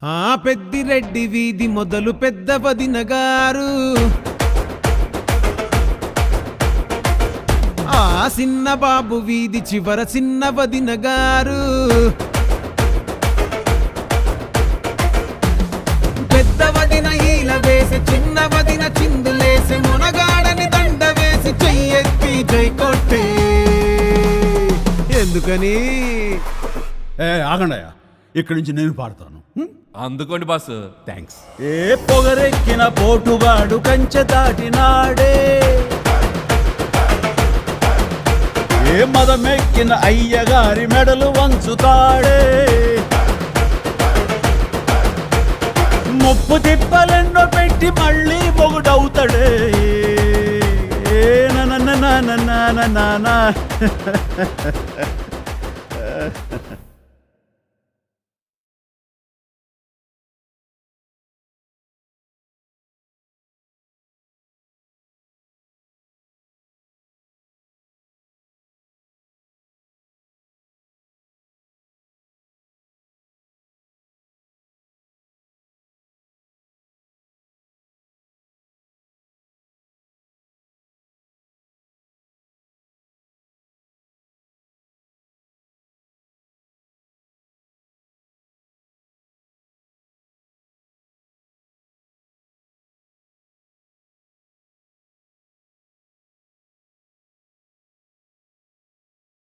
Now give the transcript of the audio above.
ఆ పెద్దిరెడ్డి వీధి మొదలు పెద్ద వదిన గారు, ఆ చిన్న బాబు వీధి చివర చిన్న వదిన గారు, పెద్ద వదిన ఈల వేసి చిన్న వదిన చిందులేసి మునగాడని దండ వేసి చెయ్యెత్తి జై కొట్టే. ఎందుకని ఆగండయ్యా, ఇక్కడి నుంచి నేను పాడతాను. అందుకోండి బాస్. థ్యాంక్స్. ఏ పొగరెక్కిన పోటుగాడు కంచె దాటినాడే, ఏ మదమెక్కిన అయ్యగారి మెడలు వంచుతాడే, ముప్పు తిప్పలెన్నో పెట్టి మళ్ళీ మొగుడవుతాడే. నా